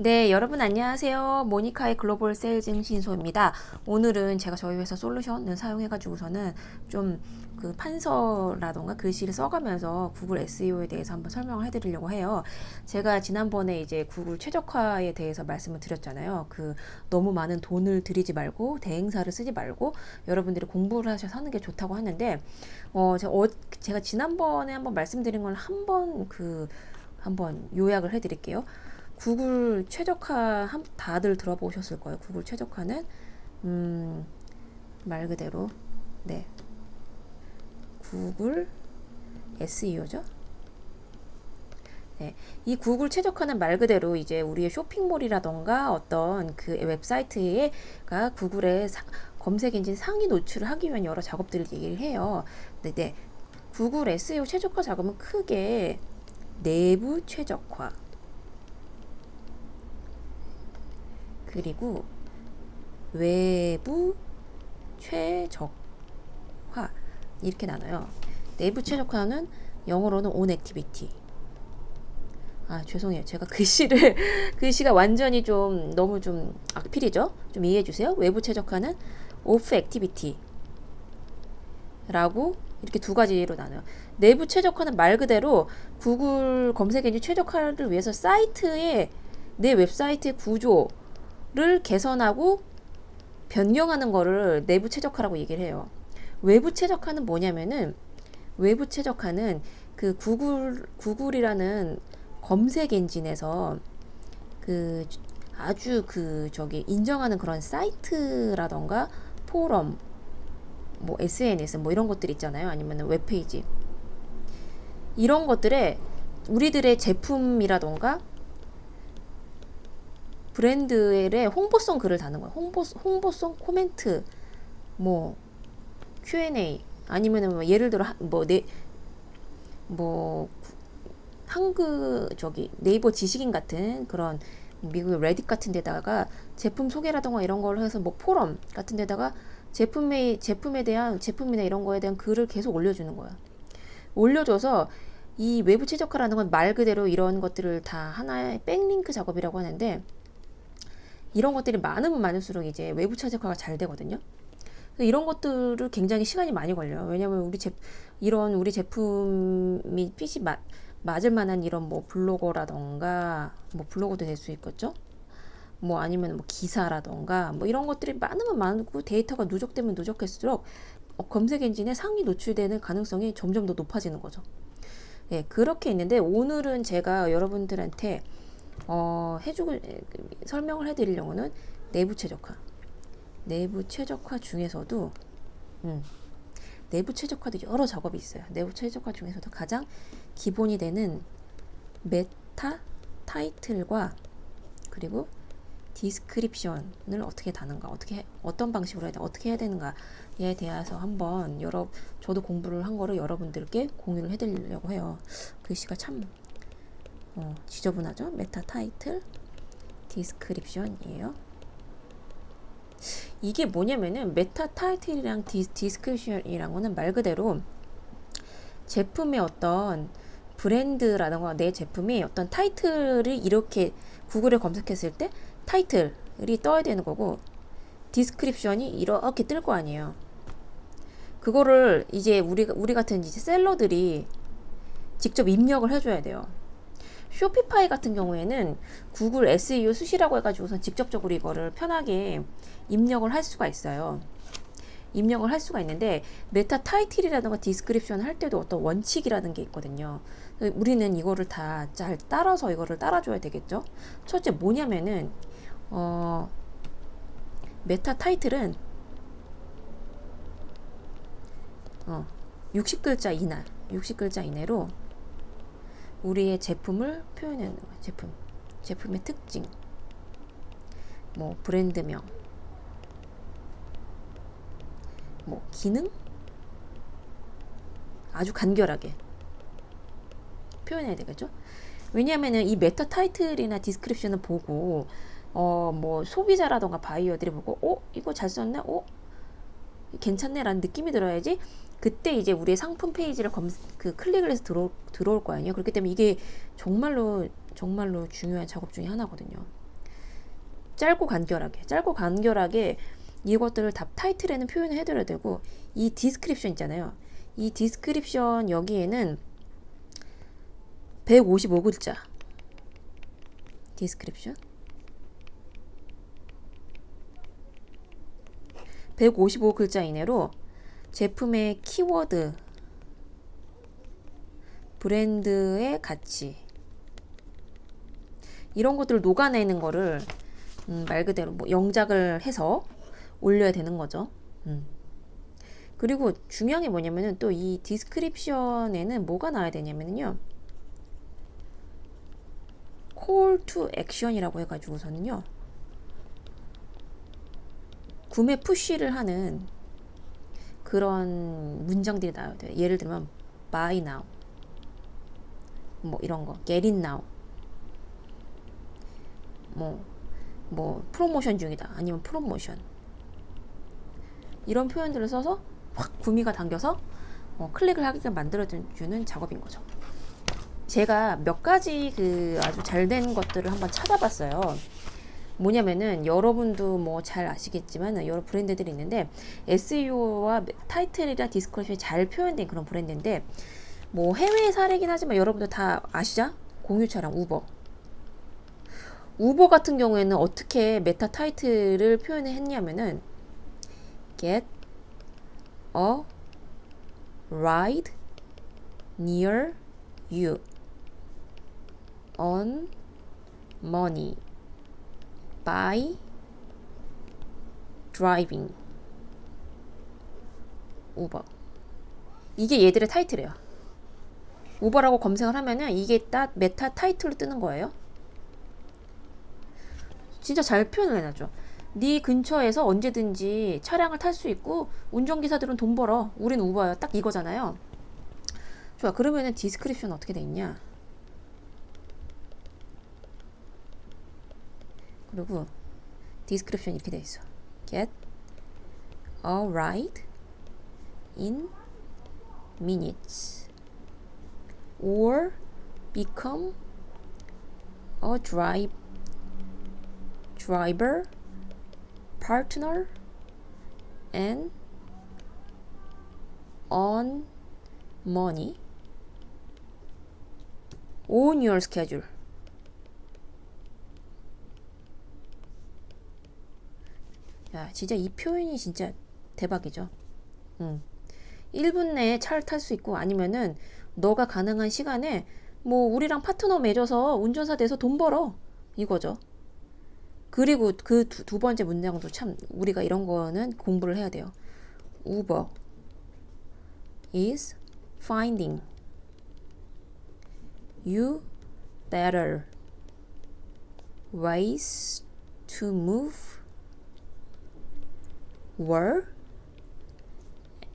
네, 여러분 안녕하세요. 모니카의 글로벌 세일즈 신소입니다. 오늘은 제가 저희 회사 솔루션을 사용해가지고서는 좀 그 판서라던가 글씨를 써가면서 구글 SEO에 대해서 한번 설명을 해드리려고 해요. 제가 지난번에 이제 구글 최적화에 대해서 말씀을 드렸잖아요. 너무 많은 돈을 들이지 말고 대행사를 쓰지 말고 여러분들이 공부를 하셔서 하는 게 좋다고 하는데, 제가 지난번에 한번 말씀드린 걸 한번 요약을 해드릴게요. 구글 최적화 다들 들어보셨을 거예요. 구글 최적화는 말 그대로 네 구글 SEO죠. 네, 이 구글 최적화는 말 그대로 이제 우리의 쇼핑몰이라던가 어떤 그 웹사이트가 구글의 검색 엔진 상위 노출을 하기 위한 여러 작업들을 얘기를 해요. 네. 구글 SEO 최적화 작업은 크게 내부 최적화 그리고 외부 최적화 이렇게 나눠요. 내부 최적화는 영어로는 on activity. 죄송해요. 제가 글씨가 완전히 좀 너무 좀 악필이죠. 좀 이해해 주세요. 외부 최적화는 off activity 라고 이렇게 두 가지로 나눠요. 내부 최적화는 말 그대로 구글 검색 엔진 최적화를 위해서 내 웹사이트의 구조를 개선하고 변경하는 거를 내부 최적화라고 얘기를 해요. 외부 최적화는 뭐냐면은 외부 최적화는 그 구글이라는 검색 엔진에서 아주 인정하는 그런 사이트라던가 포럼, 뭐 SNS 뭐 이런 것들 있잖아요. 아니면 웹페이지 이런 것들에 우리들의 제품이라던가 브랜드의 홍보성 글을 다는 거예요. 홍보성 코멘트, 뭐 Q&A 아니면은 뭐 예를 들어 네이버 지식인 같은 그런 미국의 레딧 같은 데다가 제품 소개라던가 이런 걸 해서 뭐 포럼 같은 데다가 제품이나 이런 거에 대한 글을 계속 올려주는 거야. 올려줘서 이 외부 최적화라는 건 말 그대로 이런 것들을 다 하나의 백링크 작업이라고 하는데, 이런 것들이 많으면 많을수록 이제 외부 최적화가 잘 되거든요. 이런 것들을 굉장히 시간이 많이 걸려요. 왜냐면 우리 제품이 핏이 맞을 만한 이런 뭐 블로거라던가, 뭐 블로거도 될 수 있겠죠? 뭐 아니면 뭐 기사라던가 뭐 이런 것들이 많으면 많고 데이터가 누적되면 누적할수록 검색 엔진에 상위 노출되는 가능성이 점점 더 높아지는 거죠. 예, 그렇게 있는데 오늘은 제가 여러분들한테 설명을 해드리려고는 내부 최적화. 내부 최적화 중에서도 내부 최적화도 여러 작업이 있어요. 내부 최적화 중에서도 가장 기본이 되는 메타 타이틀과 그리고 디스크립션을 어떻게 다는가, 어떤 방식으로 어떻게 해야 되는가에 대해서 한번 저도 공부를 한 거를 여러분들께 공유를 해드리려고 해요. 글씨가 참 지저분하죠? 메타 타이틀, 디스크립션이에요. 이게 뭐냐면은 메타 타이틀이랑 디스크립션이란 거는 말 그대로 제품의 어떤 브랜드라던가 내 제품이 어떤 타이틀을 이렇게 구글에 검색했을 때 타이틀이 떠야 되는 거고, 디스크립션이 이렇게 뜰 거 아니에요. 그거를 이제 우리 같은 이제 셀러들이 직접 입력을 해줘야 돼요. 쇼피파이 같은 경우에는 구글 SEO 수시라고 해가지고선 직접적으로 이거를 편하게 입력을 할 수가 있어요. 입력을 할 수가 있는데, 메타 타이틀이라든가 디스크립션 할 때도 어떤 원칙이라는 게 있거든요. 우리는 이거를 다 잘 따라서 이거를 따라줘야 되겠죠. 첫째 뭐냐면은 메타 타이틀은 60글자 이내로 우리의 제품을 표현하는 거예요. 제품의 특징, 뭐 브랜드명, 뭐 기능, 아주 간결하게 표현해야 되겠죠. 왜냐하면은 이 메타 타이틀이나 디스크립션을 보고 뭐 소비자라던가 바이어들이 보고 이거 잘 썼네, 괜찮네 라는 느낌이 들어야지 그때 이제 우리의 상품 페이지를 클릭을 해서 들어올 거 아니에요. 그렇기 때문에 이게 정말로 중요한 작업 중에 하나거든요. 짧고 간결하게 이것들을 다 타이틀에는 표현을 해드려야 되고, 이 디스크립션 있잖아요. 이 디스크립션 여기에는 155글자 디스크립션 155글자 이내로 제품의 키워드, 브랜드의 가치, 이런 것들을 녹아내는 거를 말 그대로 뭐 영작을 해서 올려야 되는 거죠. 그리고 중요한 게 뭐냐면은 또 이 디스크립션에는 뭐가 나와야 되냐면요, call to action이라고 해가지고서는요, 구매 푸시를 하는 그런 문장들이 나와야 돼요. 예를 들면 buy now, 뭐 이런 거, get it now, 뭐 프로모션 중이다, 아니면 프로모션, 이런 표현들을 써서 확 구미가 당겨서 클릭을 하게끔 만들어주는 작업인 거죠. 제가 몇 가지 그 아주 잘 된 것들을 한번 찾아봤어요. 뭐냐면은 여러분도 뭐 잘 아시겠지만 여러 브랜드들이 있는데 SEO와 타이틀이랑 디스크립션이 잘 표현된 그런 브랜드인데, 뭐 해외 사례긴 하지만 여러분들 다 아시죠? 공유차량 우버 같은 경우에는 어떻게 메타 타이틀을 표현을 했냐면은 get a ride near you on money by driving 우버. 이게 얘들의 타이틀이에요. 우버라고 검색을 하면은 이게 딱 메타 타이틀로 뜨는 거예요. 진짜 잘 표현을 해놨죠. 네 근처에서 언제든지 차량을 탈 수 있고 운전기사들은 돈 벌어, 우린 우버야, 딱 이거잖아요. 좋아, 그러면은 디스크립션 어떻게 돼 있냐, 그리고 디스크립션 이렇게 돼 있어. get a ride in minutes or become a driver partner and earn money on your schedule. 야, 진짜 이 표현이 진짜 대박이죠. 1분 내에 차를 탈 수 있고, 아니면은 너가 가능한 시간에 뭐 우리랑 파트너 맺어서 운전사 돼서 돈 벌어, 이거죠. 그리고 그 두 번째 문장도 참 우리가 이런 거는 공부를 해야 돼요. Uber is finding you better ways to move were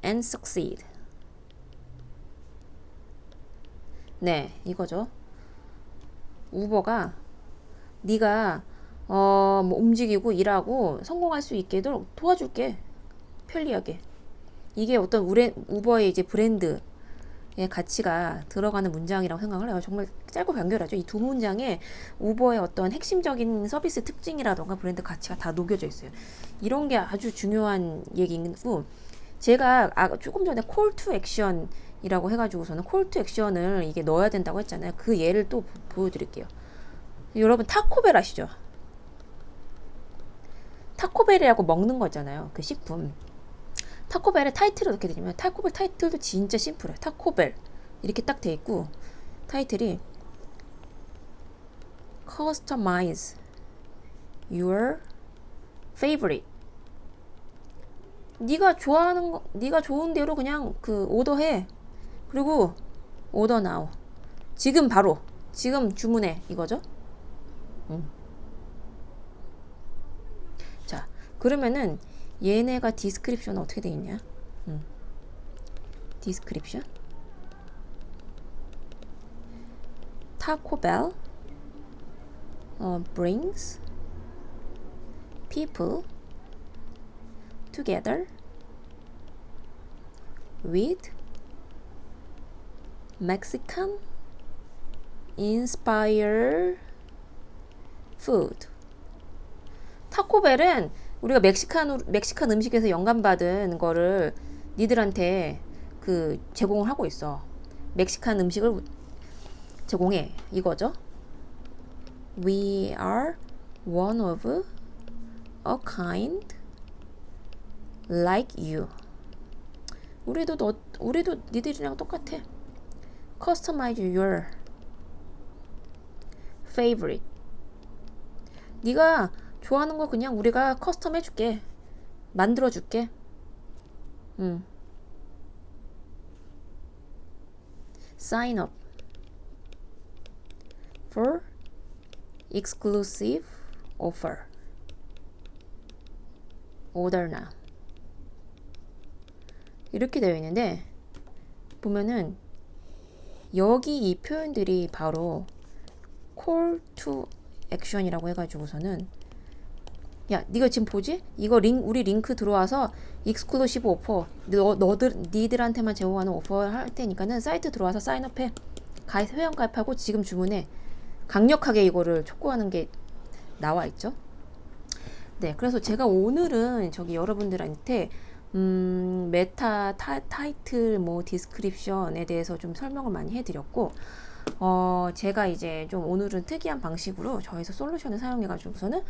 and succeed. 네, 이거죠. 우버가 네가 뭐 움직이고 일하고 성공할 수 있게도 도와줄게, 편리하게. 이게 어떤 우버의 이제 브랜드의 가치가 들어가는 문장이라고 생각을 해요. 정말 짧고 간결하죠. 이 두 문장에 우버의 어떤 핵심적인 서비스 특징이라던가 브랜드 가치가 다 녹여져 있어요. 이런 게 아주 중요한 얘기고, 제가 조금 전에 콜 투 액션이라고 해가지고서는 콜 투 액션을 이게 넣어야 된다고 했잖아요. 그 예를 또 보여드릴게요. 여러분 타코벨 아시죠? 타코벨이라고 먹는 거 있잖아요, 그 식품. 타코벨의 타이틀이 어떻게 되냐면, 타코벨 타이틀도 진짜 심플해요. 타코벨 이렇게 딱 돼 있고, 타이틀이 Customize your favorite. 네가 좋아하는 거, 네가 좋은 대로 그냥 그 오더해. 그리고 오더 나우. 지금 바로, 지금 주문해, 이거죠. 자, 그러면은 얘네가 디스크립션은 어떻게 돼 있냐? 디스크립션. Taco Bell brings people together with Mexican inspired food. 타코벨은 우리가 멕시칸 음식에서 영감받은 거를 니들한테 그 제공을 하고 있어. 멕시칸 음식을 제공해. 이거죠. We are one of a kind like you. 우리도 니들이랑 똑같아. Customize your favorite. 네가 좋아하는 거 그냥 우리가 커스텀 해줄게. 만들어줄게. Sign up for exclusive offer. Order now. 이렇게 되어 있는데 보면은 여기 이 표현들이 바로 call to action이라고 해가지고서는 야, 네가 지금 보지? 이거 우리 링크 들어와서 익스클루시브 오퍼 니들한테만 제공하는 오퍼 할 테니까는 사이트 들어와서 사인업해. 회원 가입하고 지금 주문해. 강력하게 이거를 촉구하는 게 나와 있죠. 네, 그래서 제가 오늘은 저기 여러분들한테 메타 타이틀 뭐 디스크립션에 대해서 좀 설명을 많이 해드렸고 제가 이제 좀 오늘은 특이한 방식으로 저에서 솔루션을 사용해 가지고서는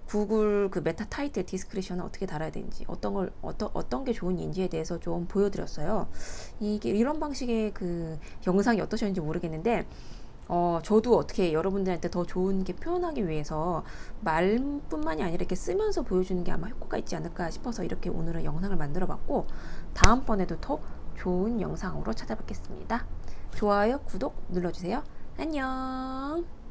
구글 그 메타 타이틀 디스크립션을 어떻게 달아야 되는지 어떤 게 좋은 인지에 대해서 좀 보여드렸어요. 이게 이런 방식의 그 영상이 어떠셨는지 모르겠는데 저도 어떻게 여러분들한테 더 좋은 게 표현하기 위해서 말뿐만이 아니라 이렇게 쓰면서 보여주는 게 아마 효과가 있지 않을까 싶어서 이렇게 오늘은 영상을 만들어 봤고 다음번에도 더 좋은 영상으로 찾아뵙겠습니다. 좋아요, 구독 눌러주세요. 안녕.